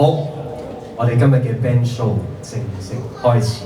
好，我哋今日嘅 band show 正式開始。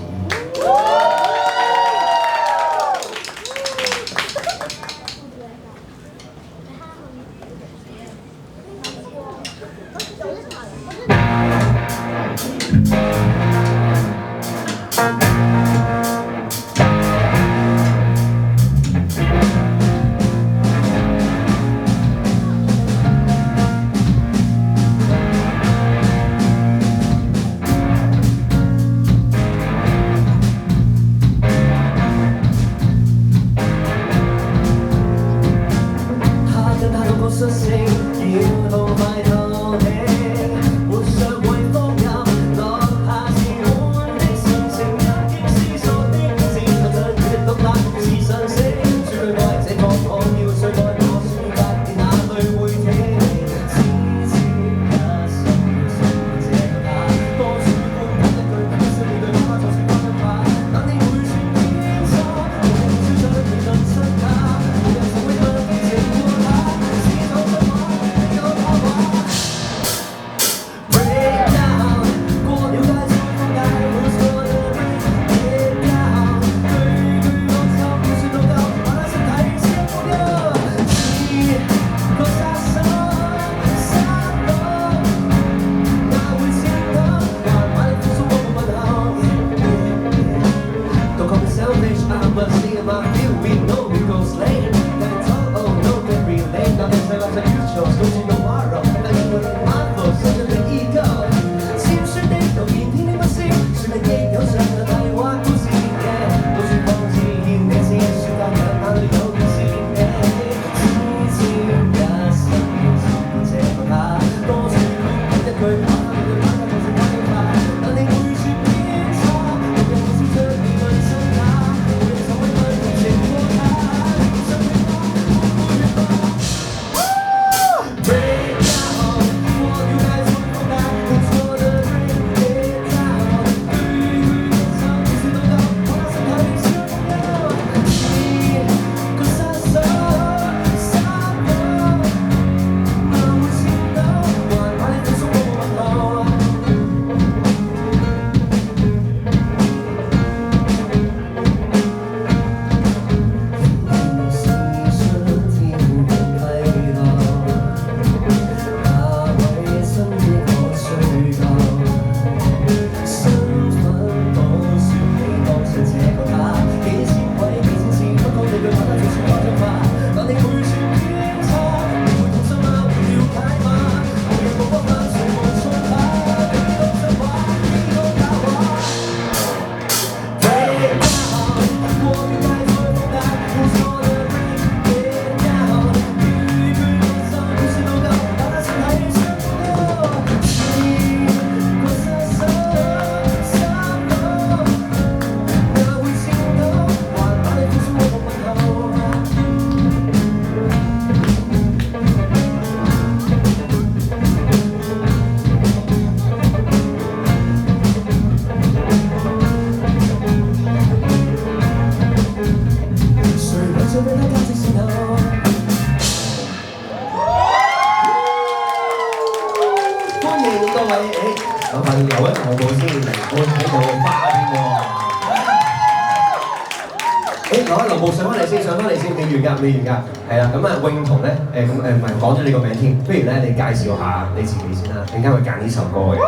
未完㗎，係啦，咁啊詠彤咧，唔係講咗你個名添，不如咧你介紹下你自己先啦，點解會揀呢首歌嘅？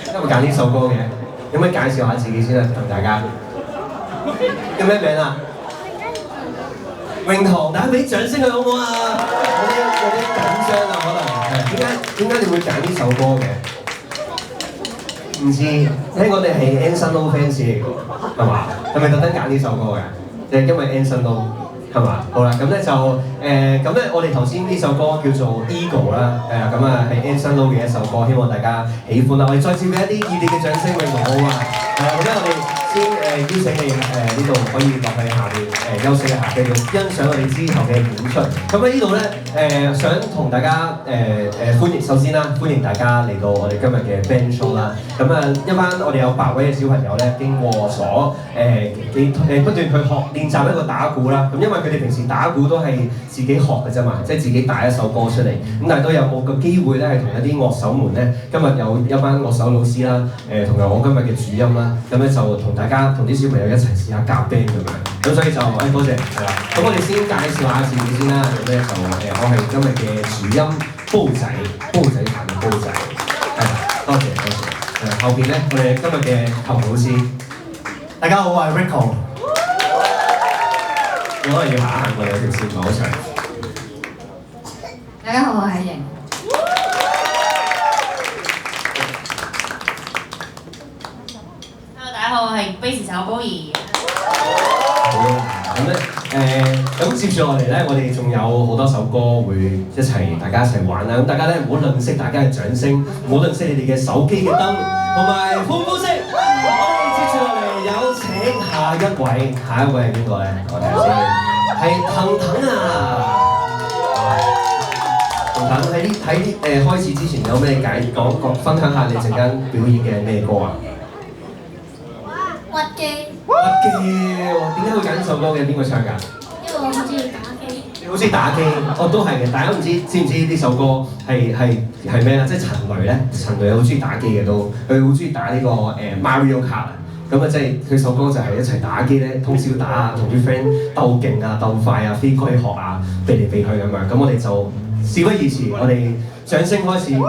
點解會揀呢首歌嘅？有冇介紹下自己先啦，同大家？叫咩名啊？詠彤，大家俾掌聲佢好唔好啊？有啲緊張啊，可能係點解你會揀呢首歌嘅？唔知，聽講你係 Anson Lo fans 嚟㗎，係嘛？係咪特登揀呢首歌嘅？就係因為 Anson Lo 係嘛？好啦，咁咧就咁咧，我哋頭先呢首歌叫做 Ego 啦，咁啊係 Anson Lo嘅一首歌，希望大家喜歡啦。我哋再次俾一啲熱烈嘅掌聲，詠彤好嘛？咁咧我哋先邀請你呢度可以落去下面休息一下，繼續欣賞我哋之後嘅演出。咁喺呢度咧想同大家歡迎，首先啦，歡迎大家嚟到我哋今日嘅 band show 啦。咁一班我哋有8位嘅小朋友咧，經過咗不斷去練習一個打鼓啦。咁因為佢哋平時打鼓都係自己學嘅啫嘛，即係自己帶一首歌出嚟。咁但係都有冇個機會咧，係同一啲樂手們咧，今日有一班樂手老師啦，同埋我今日嘅主音啦，咁咧就同大家同啲小朋友一齊試下夾 band 咁樣。咁所以就多謝係啦。咁我哋先介紹下自己先啦。咁咧就我係今日嘅主音煲仔彈嘅煲仔，係啦，多謝。後邊咧我哋今日嘅琴老師，大家好，我係 Rico。我可能要下一行過嚟，有條線唔係好長。大家好，我係瑩。Hello， 大家好，我係 Bass 手高兒。好啦，咁咧咁接住落嚟咧，我哋仲有好多首歌會大家一齊玩啦。咁大家咧唔好吝嗇大家嘅掌聲，唔好吝嗇你哋嘅手機嘅燈同埋歡呼聲。我哋接住落嚟有請下一位係邊個咧？我睇下先，係騰騰啊！騰騰喺開始之前有咩分享下你陣間表演嘅咩歌啊？屈機，點解會揀呢首歌嘅？邊個唱㗎？因為我好中意打機。你好中意打機，都係嘅。大家知唔知呢首歌係咩啊？即係陳雷咧，陳雷好中意打機嘅都，佢好中意打呢個Mario Kart 啊。咁啊，即係佢首歌就係一齊打機咧，通宵打啊，同啲 friend 鬥勁啊、鬥快啊、飛龜殼啊、避嚟避去咁樣。咁我哋就事不宜遲，我哋掌聲開始，屈機！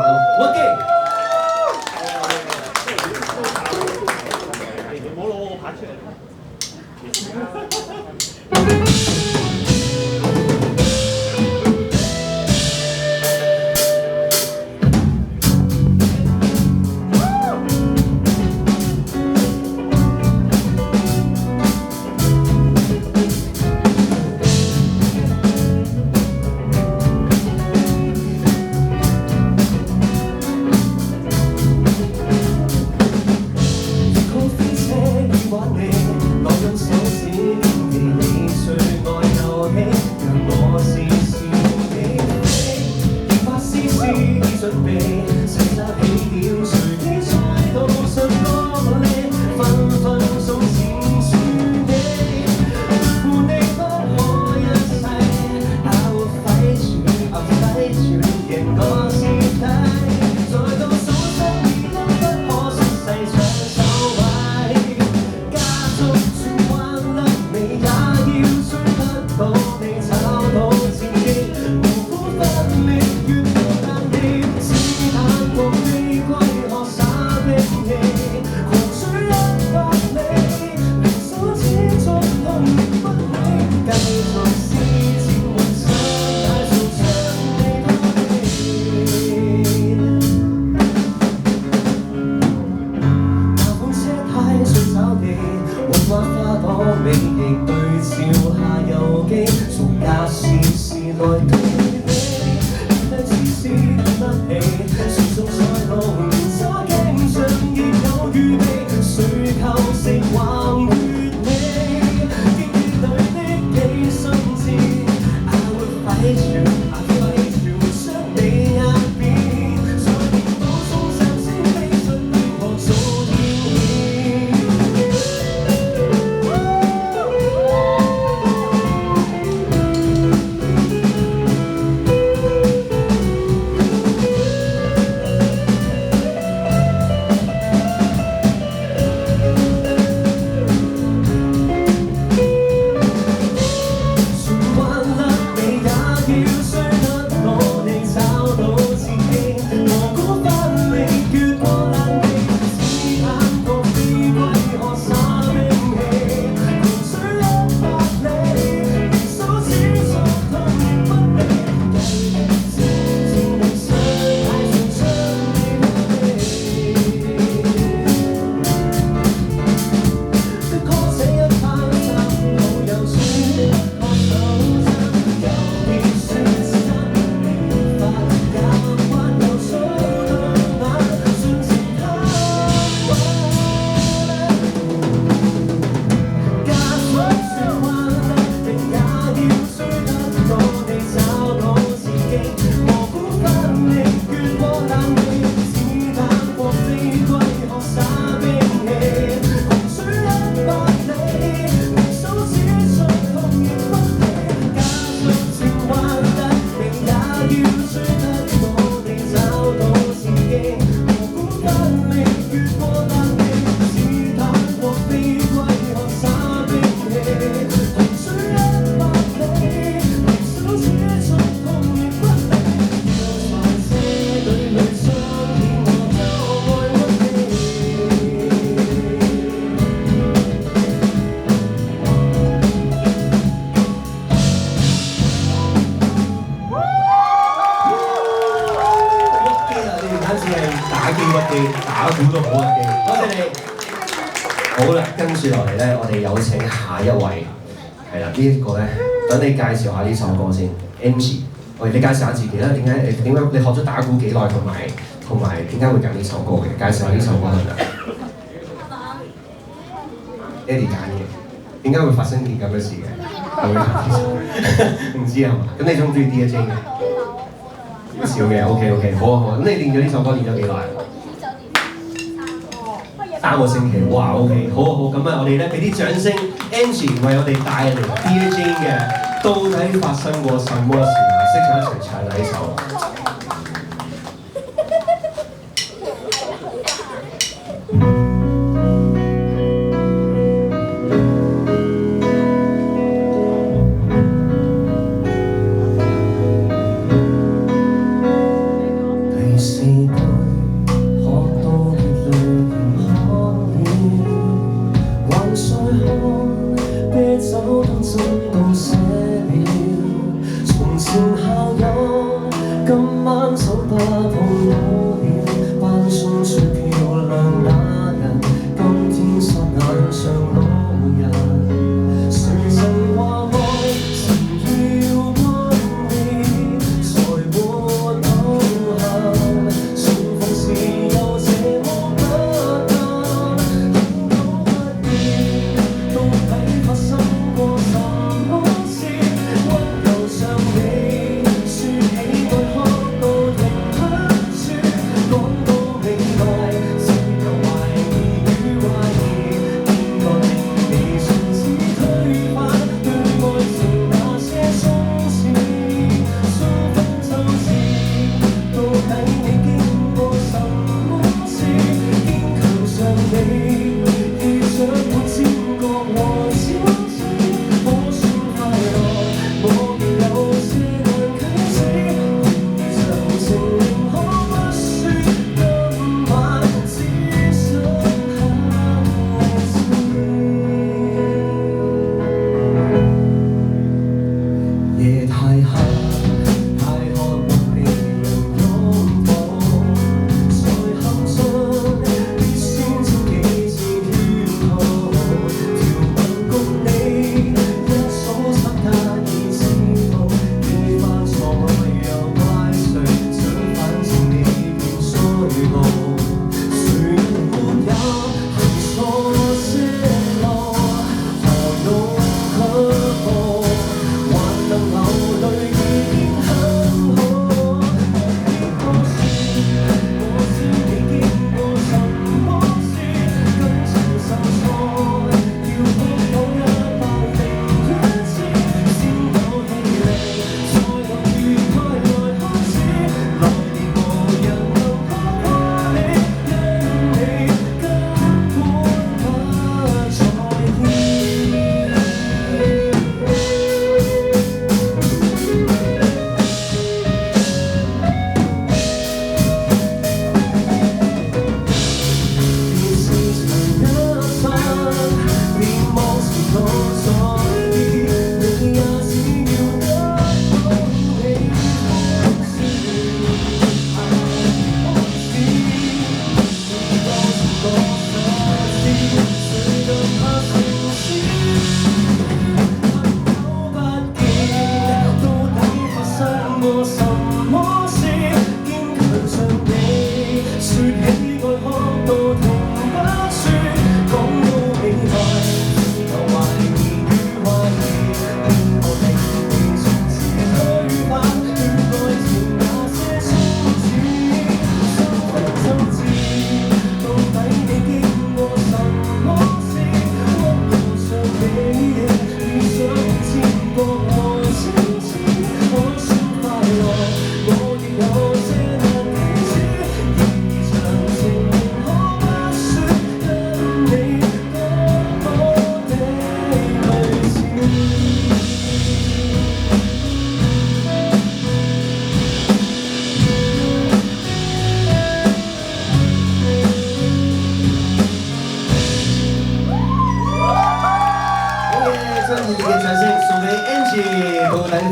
打機屈機，打鼓都好屈機。多謝你。好啦，跟住落嚟咧，我哋有請下一位。係啦，呢一個咧，等你介紹下呢首歌先。Angie， 你介紹下自己啦。點解你學咗打鼓幾耐，同埋點解會揀呢首歌嘅？介紹下呢首歌係咪？Eddie 揀嘅。點解會發生件咁嘅事嘅？唔知係嘛？咁你中唔中意 DJ 嘅？少嘅 ，OK， 好啊好啊。咁你練咗呢首歌練咗幾耐？3個星期，哇 OK， 好啊好。咁啊，我哋咧俾啲掌聲 ，Angie 為我哋帶嚟 DJ 嘅到底發生過什麼事啊？識咗一齊唱呢首。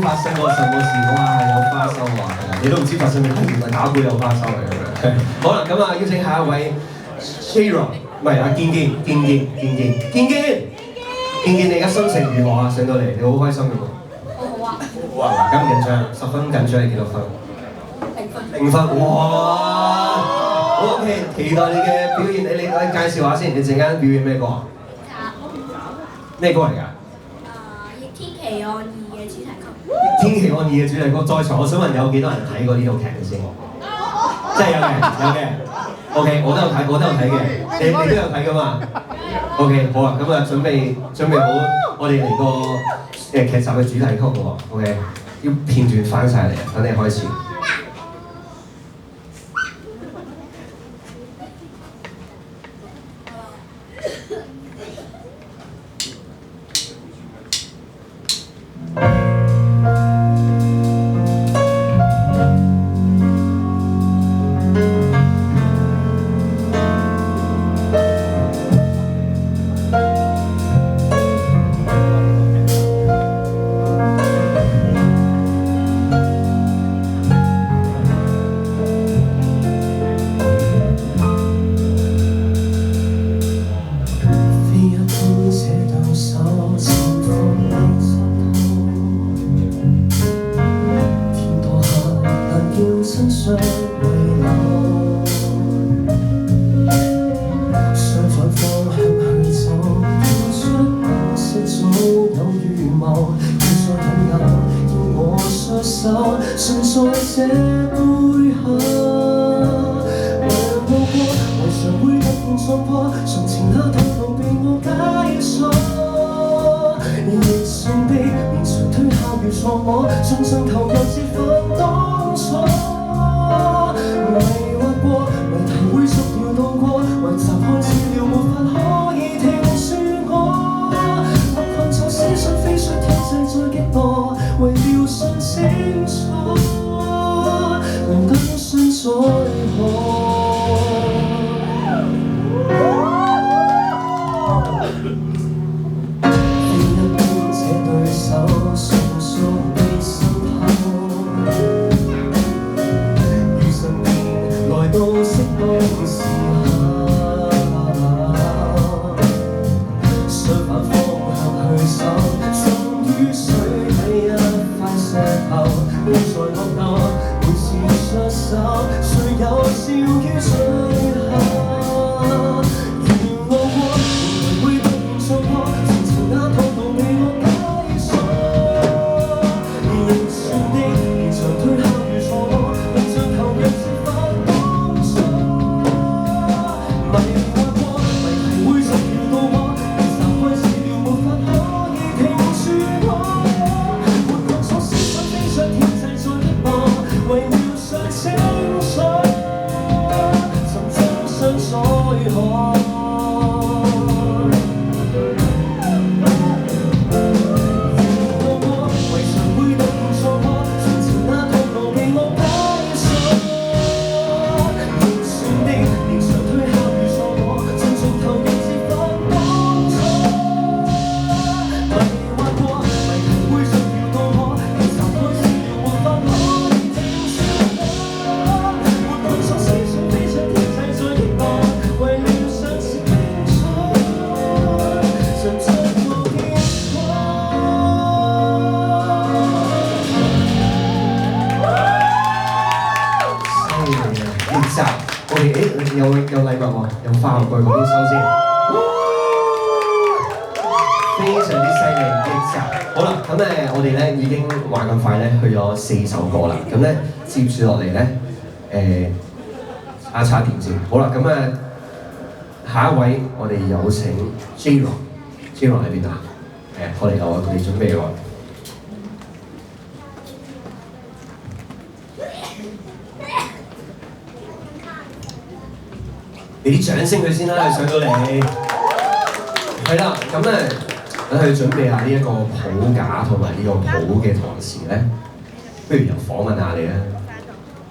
發生過什麼事？哇，有花收啊！你都唔知發生咩，原來打鼓有花收嚟嘅。好啦，咁啊，邀請下一位 Shiro， 唔係阿健健，你而家心情如何啊？上到嚟你好開心嘅喎。好啊。好啊，緊唔緊張？10分緊張，你幾多分？0分。哇！好 OK， 期待你嘅表現。你介紹下先，你陣間表演咩歌啊？咩歌嚟㗎？逆天奇案2嘅主題曲。天奇案2嘅主題曲，在場我想問有幾多人睇過呢套劇嘅先？真係有嘅。OK， 我都有睇嘅，你都有睇㗎嘛 ？OK， 好啊，咁啊準備好，我哋嚟個劇集嘅主題曲喎。OK， 要片段翻晒嚟，等你開始。有禮物喎，有花玫瑰嗰邊收先，非常之犀利嘅集。好啦，咁我哋咧已經話咁快咧去咗4首歌啦，咁咧接住落嚟咧叉電先。好啦，咁下一位我哋有請 Jiro 喺邊啊？我哋準備喎。俾啲掌聲佢先啦，佢上到嚟。係啦，咁等佢準備下呢一個譜架同埋呢個譜嘅同時咧，不如又訪問下你啦。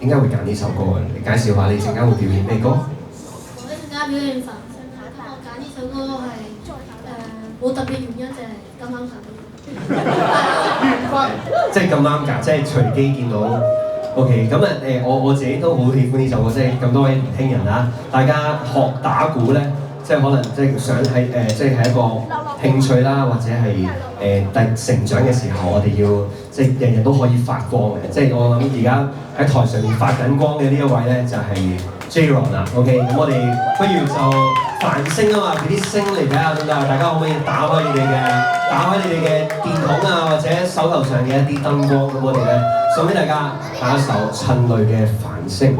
點解會揀呢首歌嘅？你介紹下你陣間會表演咩歌？我陣間表演浮生下，我揀呢首歌係冇特別原因，就係咁啱揀到。緣分。即係咁啱㗎，即係隨機見到 OK， 咁我自己都好喜歡呢首歌，即係咁多位年輕人啊，大家學打鼓咧，即係可能即係想喺即係係一個興趣啦，或者係成長嘅時候，我哋要即係人人都可以發光嘅。即係我諗而家喺台上面發緊光嘅呢一位咧，就係 J-Ron 啦。OK， 咁我哋不如就繁星啊嘛，俾啲星嚟睇下得唔得？大家可唔可以打開你哋嘅電筒啊，或者手頭上嘅一啲燈光，咁我哋咧送俾大家下一首襯淚嘅繁星。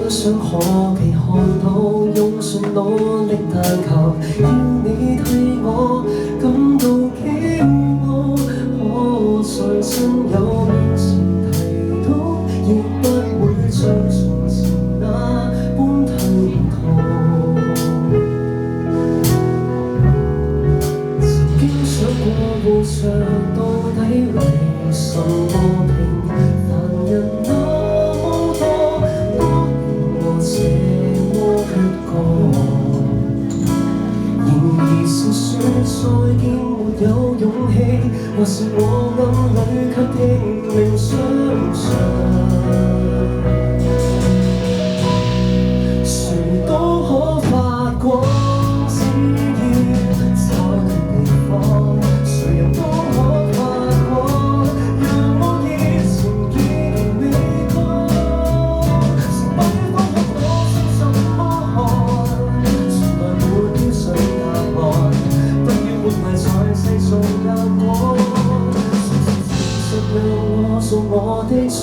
想可被看到，用盡努力但求要你替我感到驕傲。可在親友面前提到，亦不會像從前那般吞吐。曾經想過活着到底為什麼平凡人再見沒有勇氣，或是我暗裏卻拼命相信，誰都可發光，只要找對地方，誰人都可發光，讓我熱情見你光。成敗方向我想怎麼看，從來沒標準答案。活埋在世俗眼光，誰是誠實讓我做我的主。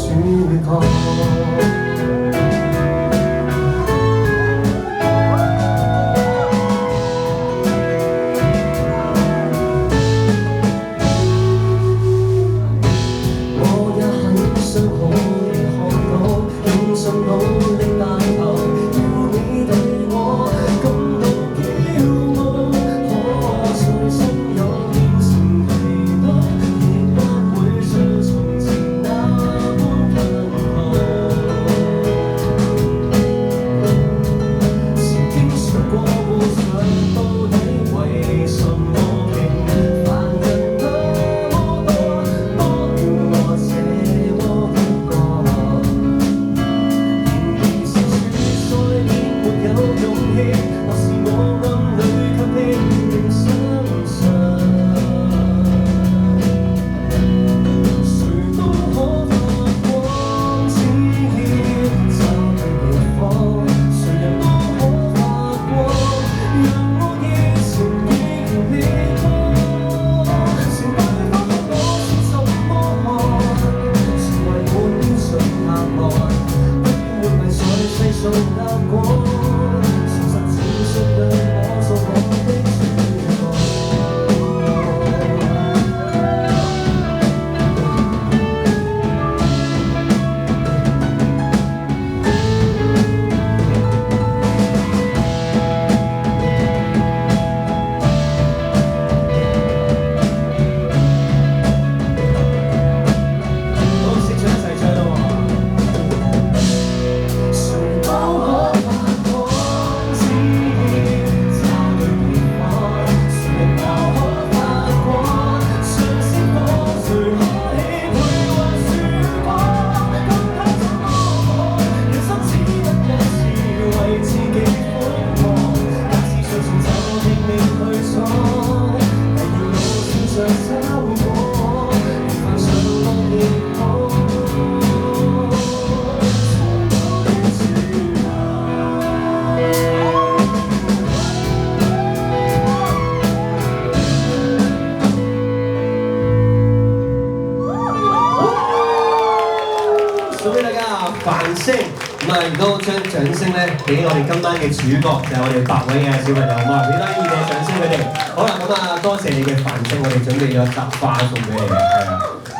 啊，亦都將掌聲咧俾我哋今晚嘅主角，就係我哋8位嘅小朋友，好嘛？俾多啲熱烈掌聲佢哋。好啦，咁啊，多謝你嘅飯聲，我哋準備咗扎花送俾你嘅，係啊。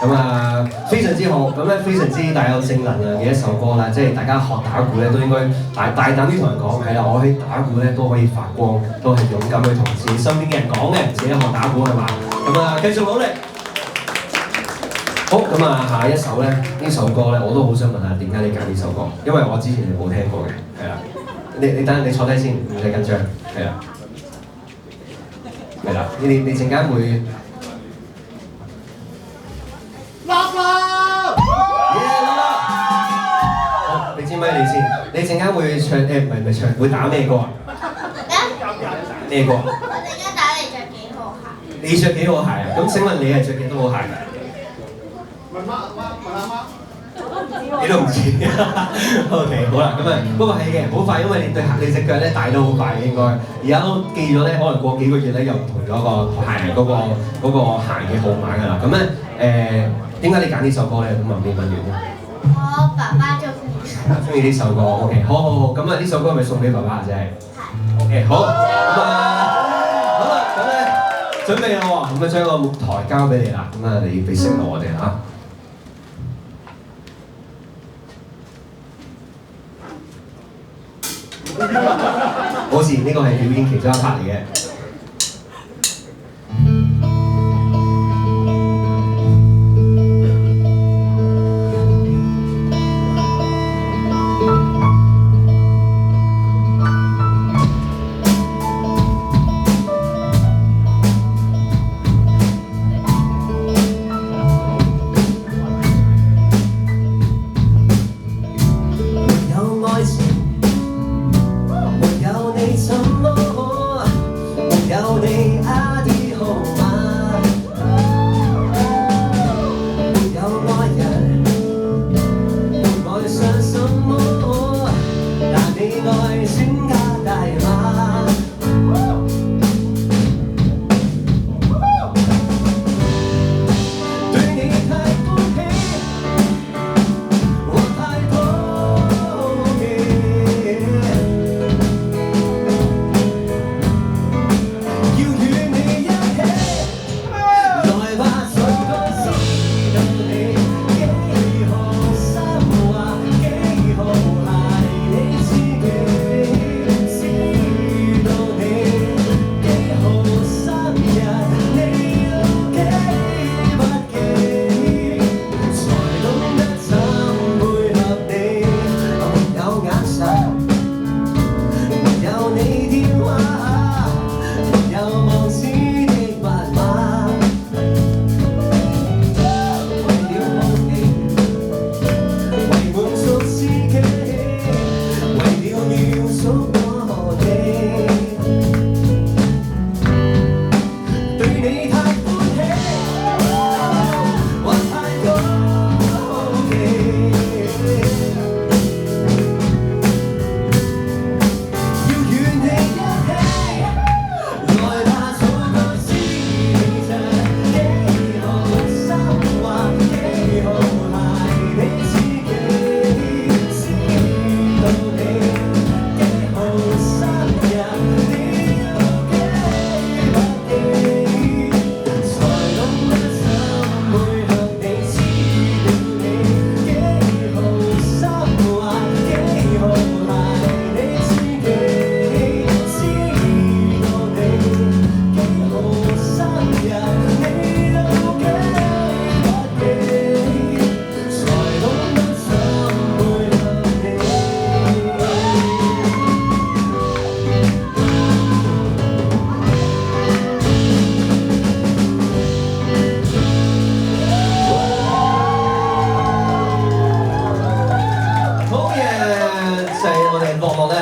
咁啊，非常之好，咁咧非常之帶有正能量嘅一首歌啦，即係大家學打鼓咧都應該大膽啲同人講，係啦，我喺打鼓咧都可以發光，都係勇敢去同自己身邊嘅人講嘅，自己學打鼓係嘛？咁啊，繼續努力。好，咁啊，下一首咧，呢首歌咧，我都好想問下點解你揀呢首歌，因為我之前係冇聽過嘅，係啦。你等你坐低先，唔使緊張，係啦，係啦，你陣間會。好，俾支咪你先。你陣間會唱唔係唱，會打咩歌啊？咩歌？我哋而家打你着幾號鞋？你着幾號鞋啊？咁請問你係着幾多號鞋？問阿媽。你都唔知。OK， 好啦，咁啊，不過係嘅，好快，因為你隻腳咧大得好快嘅應該。而家都記咗咧，可能過幾個月咧又唔同咗個鞋嗰個鞋嘅號碼㗎啦。咁咧點解你揀呢首歌咧？咁問邊問完咧？我爸爸中意呢首歌 ，OK， 好，咁啊呢首歌係咪送俾爸爸啊？真係。係。OK， 好，咁啊，好啦，咁咧準備啦喎，咁啊將個舞台交俾你啦，咁啊你俾聲我哋嚇。冇事，呢個係表演其中一 part 嚟嘅。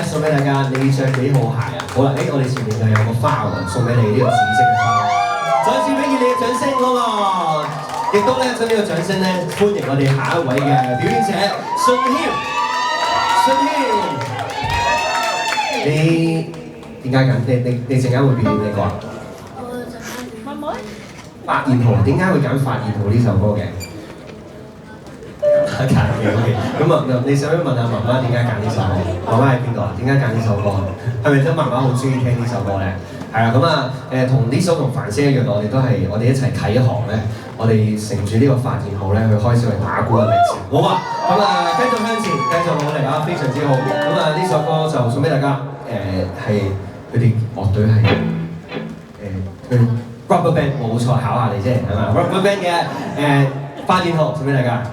送俾大家，你着幾號鞋啊？好啦，我哋前面就有個花喎，送俾你呢個紫色嘅花。再次俾熱烈嘅掌聲嗰個，亦都咧將呢個掌聲咧歡迎我哋下一位嘅表演者信謙。信謙，你點解揀？你陣間會表演呢個啊？我陣間妹妹。發現號，點解會揀發現號呢首歌嘅？揀嘅 OK。咁啊，你想唔想問下媽媽點解揀呢首歌？媽媽喺邊度啊？點解揀呢首歌？係咪真媽媽好中意聽呢首歌咧？係啦，咁啊同呢首同凡聲一樣，我哋一齊啟航咧，我哋乘住呢個發現號咧，去開始去打鼓嘅歷程。好啊，咁啊繼續向前，繼續努力啊，非常之好。咁啊呢首歌就送俾大家，係佢哋樂隊係佢 Rubberband 冇錯，考下你啫，係嘛 ？Rubberband 嘅發現號送俾大家。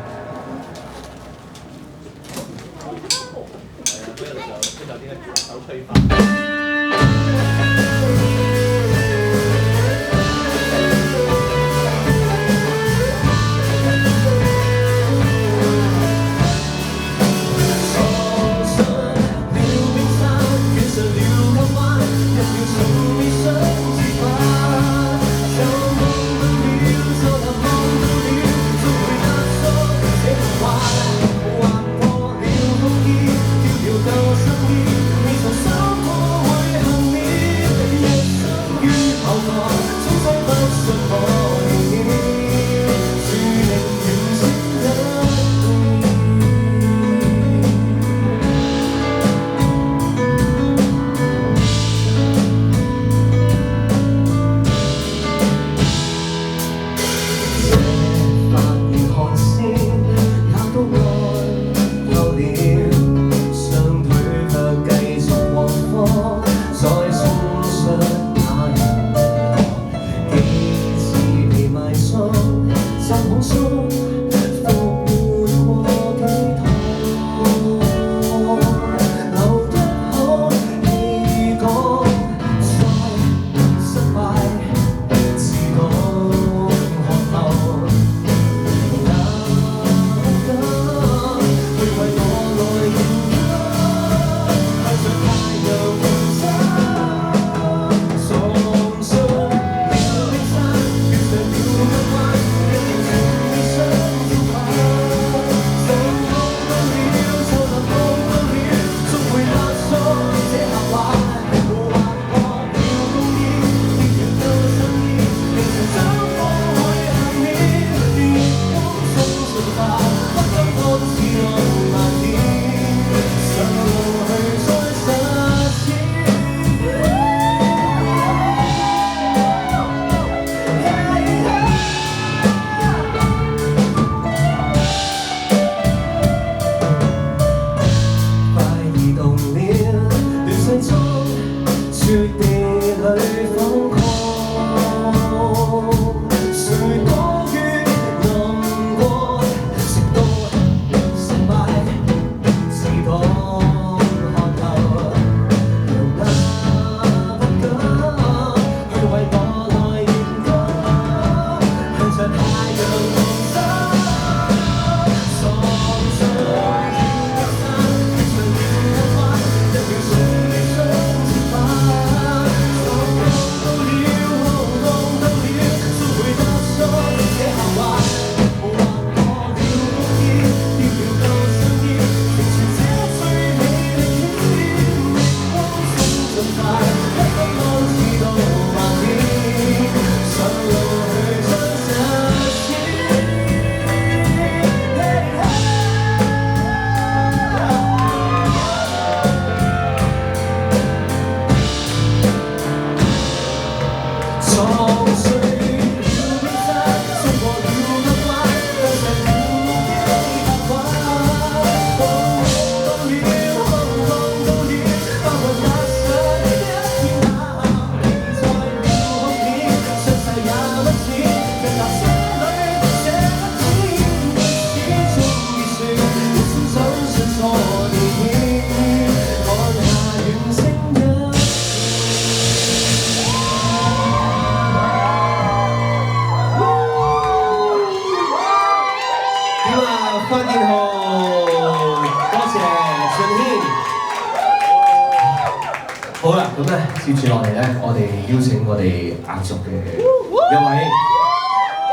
好啦，咁咧接住落嚟咧，我哋邀請我哋壓軸嘅一位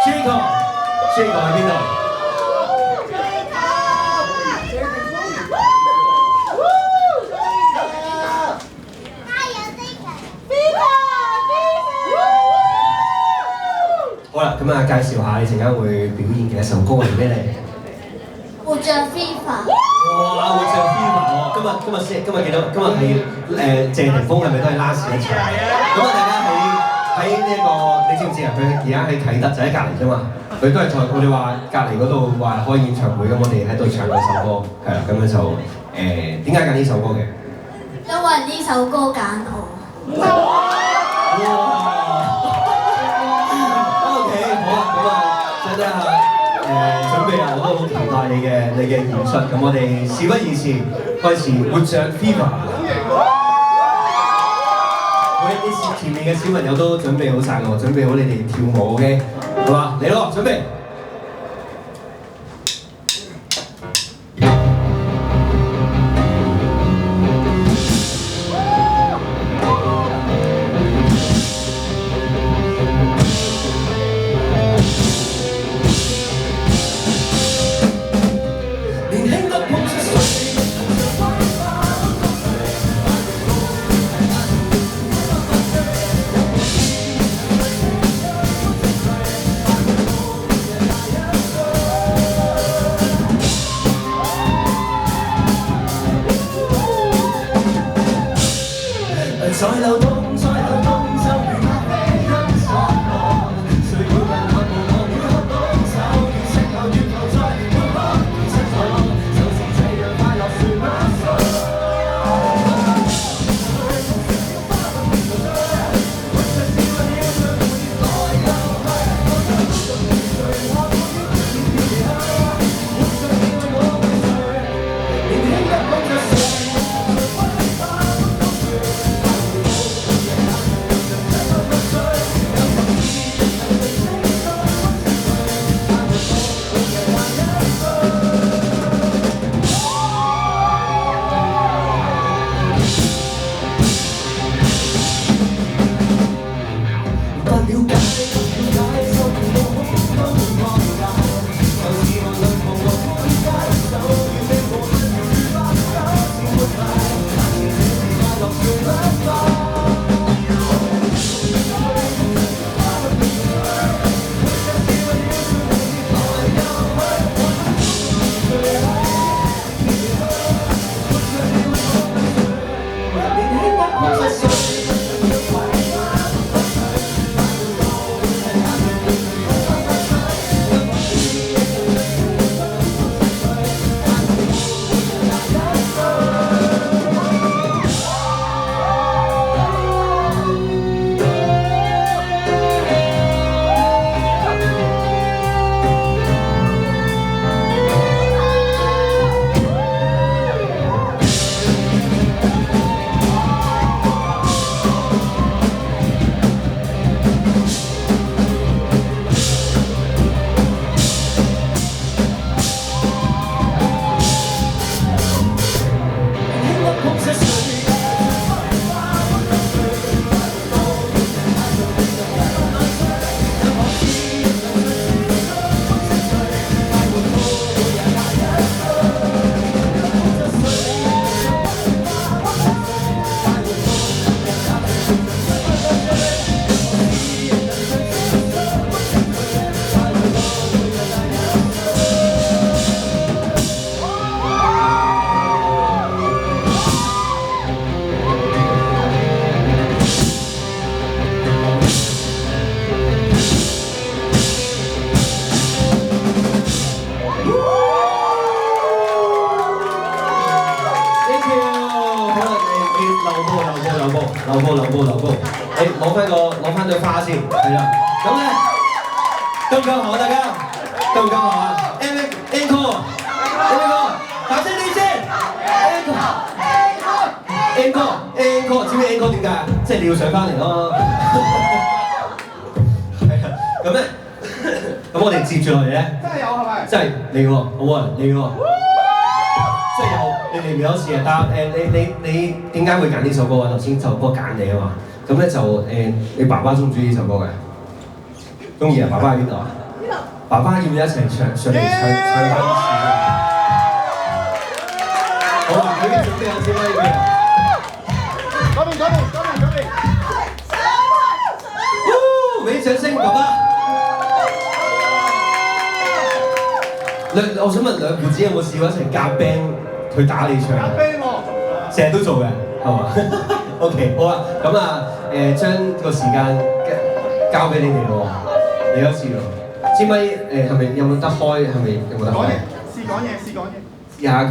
Jacob 喺邊度？好啦，咁啊介紹下你陣間會表演嘅一首歌係咩嚟？我叫見到今日係謝霆鋒係咪都係 last 一場？咁啊，大家喺呢一個，你知唔知啊？佢而家喺啟德就喺隔離啫嘛。佢都係在我哋話隔離嗰度話開演唱會，咁我哋喺度唱嗰首歌，係啦，咁樣就點解揀呢首歌嘅？因為呢首歌揀我。哇！OK， 好啊，咁啊，真係準備啊，我都好期待你嘅演出。咁我哋事不宜遲，開始活著 Fever。啲前面嘅小朋友都準備好晒喎，準備好你哋跳舞 ，OK， 好嘛？嚟咯，準備。再流動，再流動，就如咖啡因所講。誰要人看無望，要喝到酒，要石頭，要求再沒可清楚，就是這樣快樂說不爽。留步，你攞翻對花先，係啦。咁咧，夠唔夠喉啊？大家夠唔夠喉啊 ？Encore， 大聲啲先 ！Encore， 知唔知 Encore 點解啊？即係你要上翻嚟咯。係啊，咁咧，咁我哋接住落嚟咧，真係有係咪？真係嚟喎，好啊，嚟喎。即係有，你嚟唔有事啊？但你點解會揀呢首歌啊？頭先首歌揀你啊嘛。咁咧就你爸爸中唔中意呢首歌嘅？中意啊！爸爸喺邊度啊？爸爸要唔要一齊唱上嚟唱翻一次？好啊！佢哋準備好先啦，呢邊。嗰邊。俾掌聲，爸爸。我想問兩父子有冇試過一齊夾 band 去打你唱？夾 band 喎。成日都做嘅，係嘛？OK， 好啦，咁啊將個時間交俾你哋咯，你都試咯。支咪係咪有冇得開？係咪有冇得開？試講嘢。試下，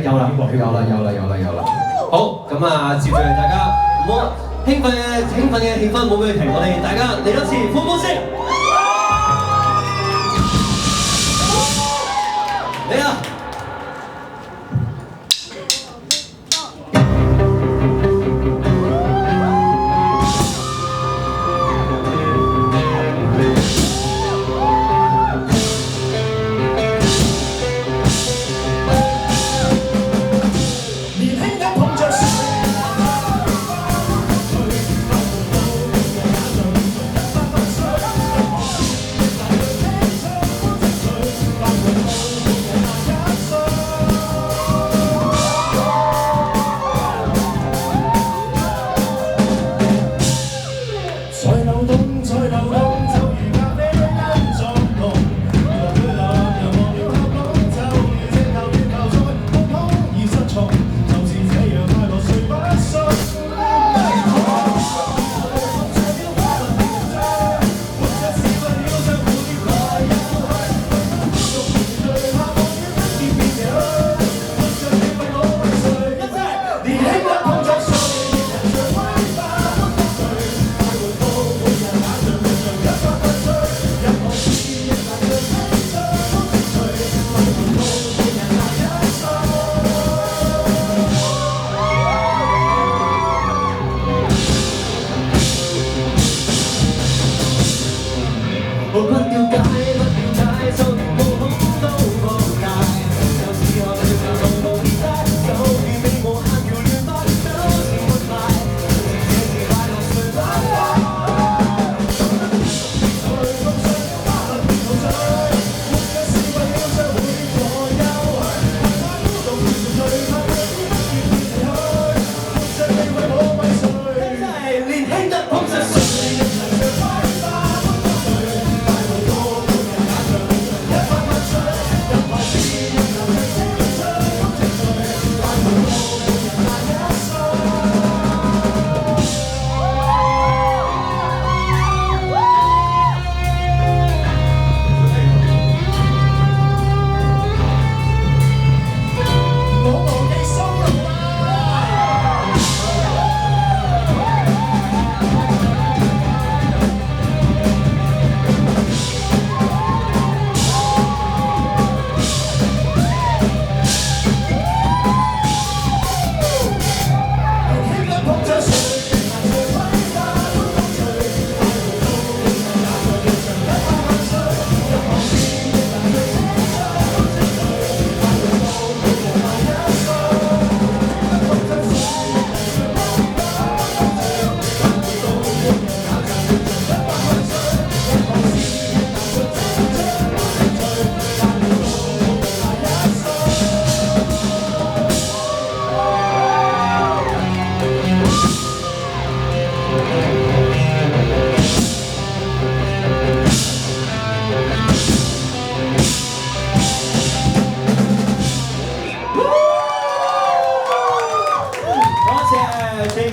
有啦。好，咁啊，接住嚟大家唔好興奮嘅氣氛唔好俾佢停，我哋大家嚟多次歡呼聲。嚟啊！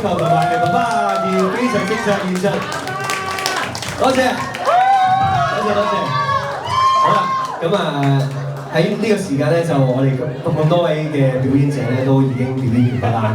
同埋爸爸嘅非常精彩演出，多謝。好啦，咁啊喺呢個時間咧，就我哋咁多位嘅表演者咧都已經表演完畢啦。